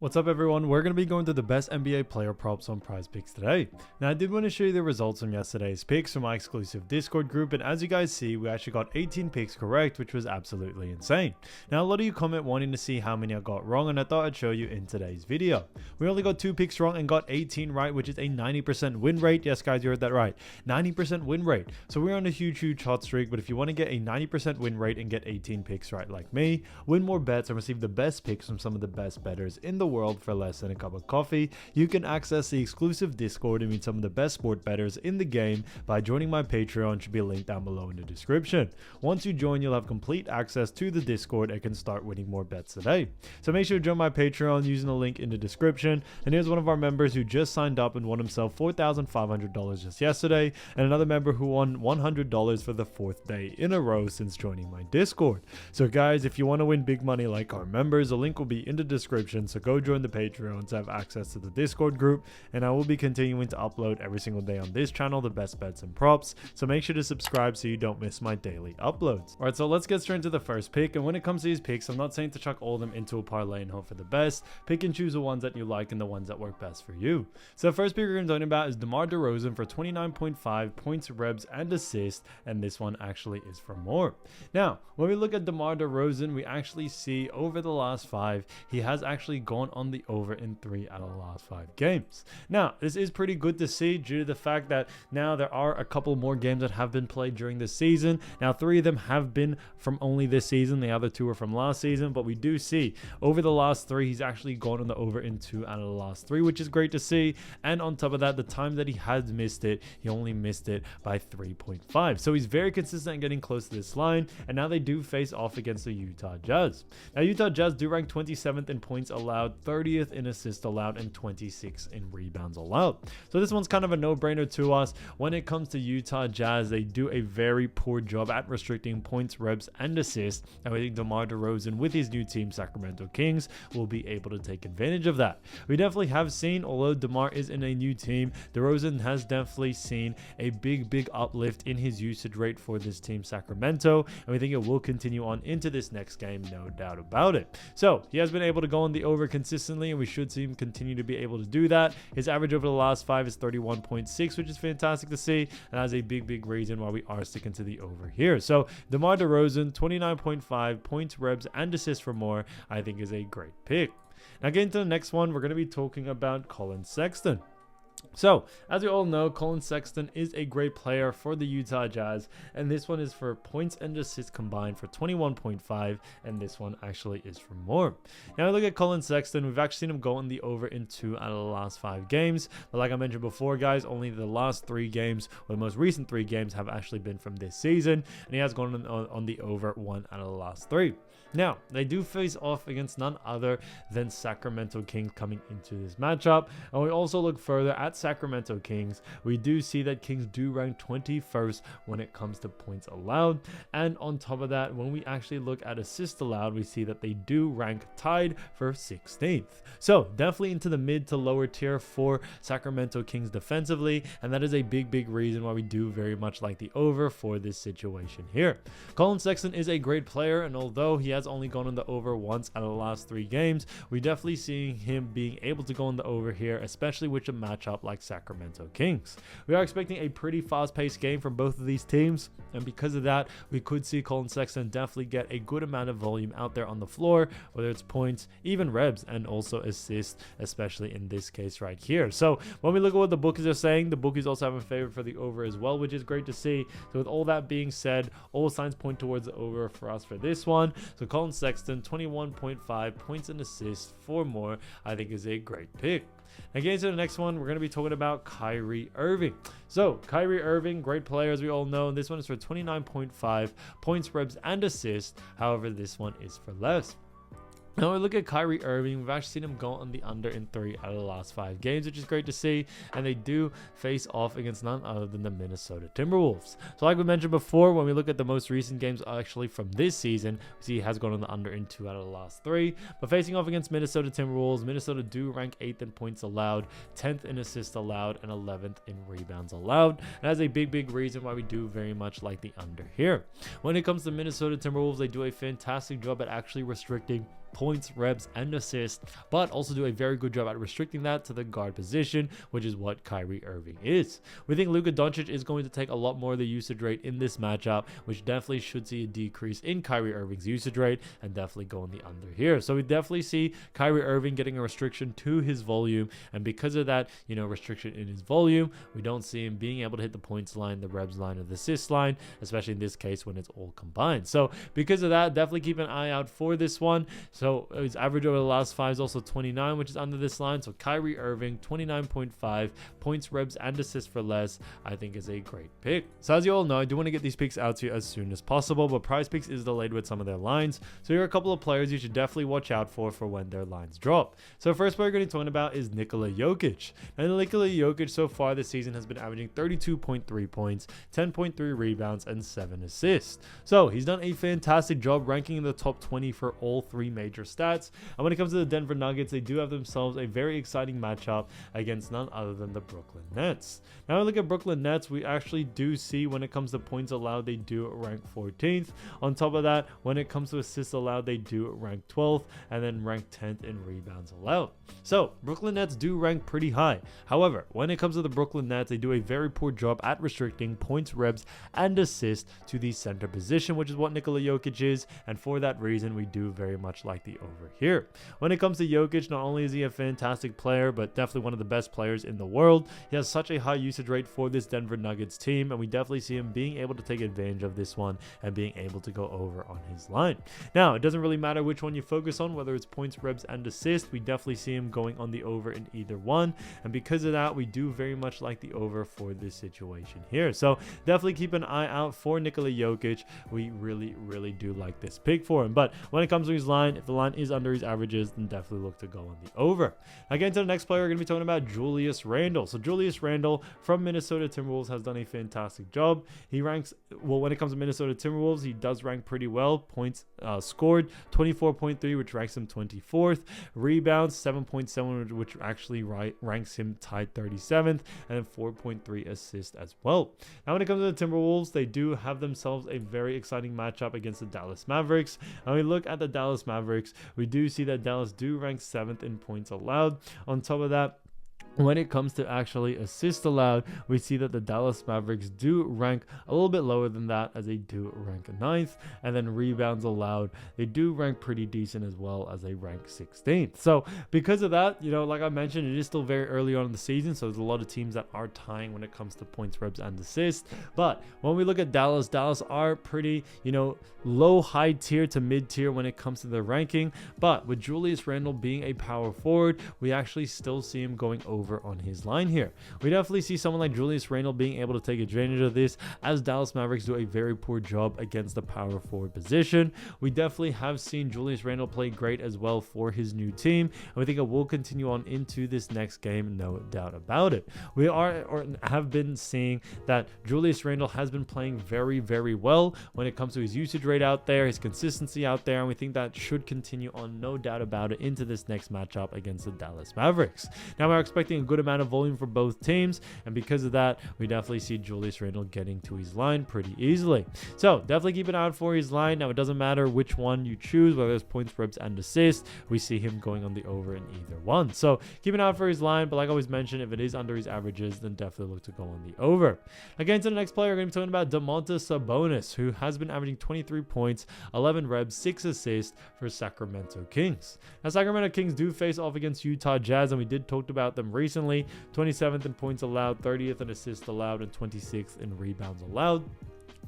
What's up everyone, we're going to be going through the best NBA player props on Prizepicks today. Now I did want to show you the results from yesterday's picks from my exclusive Discord group, and as you guys see, we actually got 18 picks correct, which was absolutely insane. Now a lot of you comment wanting to see how many I got wrong, and I thought I'd show you in today's video. We only got 2 picks wrong and got 18 right, which is a 90% win rate. Yes guys, you heard that right, 90% win rate. So we're on a huge hot streak, but if you want to get a 90% win rate and get 18 picks right like me, win more bets and receive the best picks from some of the best bettors in the world for less than a cup of coffee, you can access the exclusive Discord and meet some of the best sport bettors in the game by joining my Patreon. Should be linked down below in the description. Once you join, you'll have complete access to the Discord and can start winning more bets today. So make sure to join my Patreon using the link in the description. And here's one of our members who just signed up and won himself $4,500 just yesterday, and another member who won $100 for the 4th day in a row since joining my Discord. So guys, if you want to win big money like our members, the link will be in the description, so go join the Patreon to have access to the Discord group, and I will be continuing to upload every single day on this channel the best bets and props, so make sure to subscribe so you don't miss my daily uploads. Alright, so let's get straight into the first pick, and when it comes to these picks, I'm not saying to chuck all of them into a parlay and hope for the best. Pick and choose the ones that you like and the ones that work best for you. So the first pick we're going to talk about is Demar Derozan for 29.5 points, rebounds, and assists, and this one actually is for more. Now, when we look at Demar Derozan, we actually see over the last 5, he has actually gone on the over in 3 out of the last 5 games. Now, this is pretty good to see due to the fact that now there are a couple more games that have been played during this season. Now, 3 of them have been from only this season. The other 2 are from last season, but we do see over the last 3, he's actually gone on the over in 2 out of the last 3, which is great to see. And on top of that, the time that he has missed it, he only missed it by 3.5. So he's very consistent in getting close to this line, and now they do face off against the Utah Jazz. Now, Utah Jazz do rank 27th in points allowed, 30th in assists allowed, and 26th in rebounds allowed. So this one's kind of a no-brainer to us. When it comes to Utah Jazz, they do a very poor job at restricting points, reps, and assists, and we think Demar Derozan with his new team Sacramento Kings will be able to take advantage of that. We definitely have seen, although Demar is in a new team, Derozan has definitely seen a big uplift in his usage rate for this team Sacramento, and we think it will continue on into this next game, no doubt about it. So he has been able to go on the over consistently, and we should see him continue to be able to do that. His average over the last 5 is 31.6, which is fantastic to see, and that's a big reason why we are sticking to the over here. So Demar Derozan, 29.5 points, rebounds, and assists for more, I think is a great pick. Now getting to the next one, we're going to be talking about Collin Sexton. So, as we all know, Collin Sexton is a great player for the Utah Jazz, and this one is for points and assists combined for 21.5, and this one actually is for more. Now, look at Collin Sexton. We've actually seen him go on the over in 2 out of the last 5 games, but like I mentioned before, guys, only the last 3 games, or the most recent 3 games, have actually been from this season, and he has gone on the over 1 out of the last 3. Now, they do face off against none other than Sacramento Kings coming into this matchup, and we also look further at Sacramento Kings. We do see that Kings do rank 21st when it comes to points allowed, and on top of that, when we actually look at assists allowed, we see that they do rank tied for 16th. So definitely into the mid to lower tier for Sacramento Kings defensively, and that is a big reason why we do very much like the over for this situation here. Collin Sexton is a great player, and although he has only gone on the over once out of the last 3 games, we definitely seeing him being able to go on the over here, especially with a matchup like Sacramento Kings. We are expecting a pretty fast-paced game from both of these teams, and because of that, we could see Collin Sexton definitely get a good amount of volume out there on the floor, whether it's points, even rebs, and also assists, especially in this case right here. So when we look at what the bookies are saying, the bookies also have a favorite for the over as well, which is great to see. So with all that being said, all signs point towards the over for us for this one. So Collin Sexton, 21.5 points and assists for more, I think is a great pick. Now getting to the next one, we're going to be talking about Kyrie Irving. So Kyrie Irving, great player as we all know. This one is for 29.5 points, rebounds, and assists. However, this one is for less. Now we look at Kyrie Irving, we've actually seen him go on the under in 3 out of the last 5 games, which is great to see, and they do face off against none other than the Minnesota Timberwolves. So like we mentioned before, when we look at the most recent games actually from this season, we see he has gone on the under in 2 out of the last 3, but facing off against Minnesota Timberwolves, Minnesota do rank 8th in points allowed, 10th in assists allowed, and 11th in rebounds allowed, and that's a big reason why we do very much like the under here. When it comes to Minnesota Timberwolves, they do a fantastic job at actually restricting points, reps, and assists, but also do a very good job at restricting that to the guard position, which is what Kyrie Irving is. We think Luka Doncic is going to take a lot more of the usage rate in this matchup, which definitely should see a decrease in Kyrie Irving's usage rate and definitely go on the under here. So we definitely see Kyrie Irving getting a restriction to his volume, and because of that, restriction in his volume, we don't see him being able to hit the points line, the reps line, or the assist line, especially in this case when it's all combined. So because of that, definitely keep an eye out for this one. So his average over the last 5 is also 29, which is under this line. So Kyrie Irving, 29.5 points, reps, and assists for less, I think is a great pick. So as you all know, I do want to get these picks out to you as soon as possible, but Prizepicks is delayed with some of their lines. So here are a couple of players you should definitely watch out for when their lines drop. So first player we're going to be talking about is Nikola Jokic. And Nikola Jokic so far this season has been averaging 32.3 points, 10.3 rebounds, and 7 assists. So he's done a fantastic job ranking in the top 20 for all 3 major stats. And when it comes to the Denver Nuggets, they do have themselves a very exciting matchup against none other than the Brooklyn Nets. Now when we look at Brooklyn Nets, we actually do see when it comes to points allowed, they do rank 14th. On top of that, when it comes to assists allowed, they do rank 12th, and then rank 10th in rebounds allowed. So Brooklyn Nets do rank pretty high. However, when it comes to the Brooklyn Nets, they do a very poor job at restricting points, reps, and assists to the center position, which is what Nikola Jokic is, and for that reason, we do very much like the over here. When it comes to Jokic, not only is he a fantastic player, but definitely one of the best players in the world. He has such a high usage rate for this Denver Nuggets team, and we definitely see him being able to take advantage of this one and being able to go over on his line. Now, it doesn't really matter which one you focus on, whether it's points, reps, and assists. We definitely see him going on the over in either one, and because of that, we do very much like the over for this situation here. So definitely keep an eye out for Nikola Jokic. We really do like this pick for him. But when it comes to his line, if the line is under his averages, then definitely look to go on the over. Again, to the next player, we're going to be talking about Julius Randle. So Julius Randle from Minnesota Timberwolves has done a fantastic job. He ranks, well, when it comes to Minnesota Timberwolves, he does rank pretty well. Points scored, 24.3, which ranks him 24th. Rebounds, 7.7, which actually ranks him tied 37th. And then 4.3 assists as well. Now, when it comes to the Timberwolves, they do have themselves a very exciting matchup against the Dallas Mavericks. And we look at the Dallas Mavericks, we do see that Dallas do rank 7th in points allowed. On top of that, when it comes to actually assists allowed, we see that the Dallas Mavericks do rank a little bit lower than that, as they do rank 9th. And then rebounds allowed, they do rank pretty decent as well, as they rank 16th. So because of that, like I mentioned, it is still very early on in the season, so there's a lot of teams that are tying when it comes to points, reps, and assists. But when we look at Dallas are pretty, low, high tier to mid tier when it comes to the ranking. But with Julius Randle being a power forward, we actually still see him going over on his line here. We definitely see someone like Julius Randle being able to take advantage of this, as Dallas Mavericks do a very poor job against the power forward position. We definitely have seen Julius Randle play great as well for his new team, and we think it will continue on into this next game, no doubt about it. We have been seeing that Julius Randle has been playing very well when it comes to his usage rate out there, his consistency out there, and we think that should continue on, no doubt about it, into this next matchup against the Dallas Mavericks. Now we're expecting a good amount of volume for both teams, and because of that, we definitely see Julius Randle getting to his line pretty easily. So definitely keep an eye out for his line. Now it doesn't matter which one you choose, whether it's points, reps, and assists, we see him going on the over in either one. So keep an eye out for his line, but like I always mentioned, if it is under his averages, then definitely look to go on the over. Again, to the next player, we're going to be talking about Domantas Sabonis, who has been averaging 23 points, 11 reps, 6 assists for Sacramento Kings. Now Sacramento Kings do face off against Utah Jazz, and we did talk about them recently. 27th in points allowed, 30th in assists allowed, and 26th in rebounds allowed.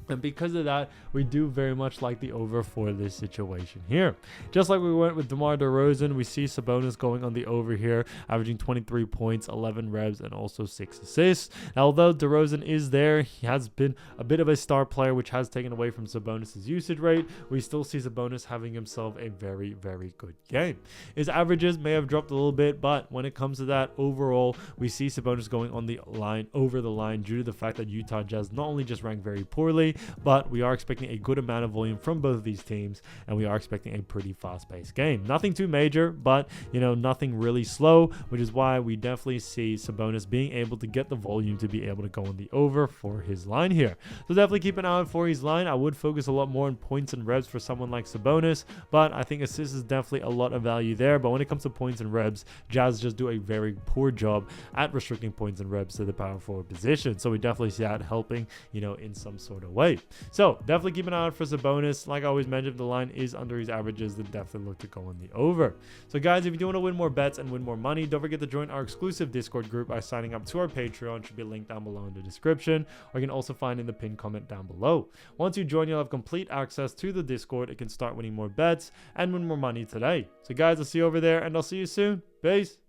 And because of that, we do very much like the over for this situation here. Just like we went with Demar Derozan, we see Sabonis going on the over here, averaging 23 points, 11 reps, and also 6 assists. Now, although Derozan is there, he has been a bit of a star player, which has taken away from Sabonis' usage rate. We still see Sabonis having himself a very good game. His averages may have dropped a little bit, but when it comes to that, overall, we see Sabonis going on the line, over the line, due to the fact that Utah Jazz not only just ranked very poorly, today, but we are expecting a good amount of volume from both of these teams, and we are expecting a pretty fast-paced game. Nothing too major, but nothing really slow, which is why we definitely see Sabonis being able to get the volume to be able to go on the over for his line here. So definitely keep an eye out for his line. I would focus a lot more on points and revs for someone like Sabonis, but I think assists is definitely a lot of value there. But when it comes to points and revs, Jazz just do a very poor job at restricting points and revs to the power forward position. So we definitely see that helping, in some sort of way. So definitely keep an eye out for Sabonis. Like I always mentioned, if the line is under his averages, then definitely look to go on the over. So guys, if you do want to win more bets and win more money, don't forget to join our exclusive Discord group by signing up to our Patreon. Should be linked down below in the description, or you can also find in the pinned comment down below. Once you join, you'll have complete access to the Discord. You can start winning more bets and win more money today. So guys, I'll see you over there, and I'll see you soon. Peace.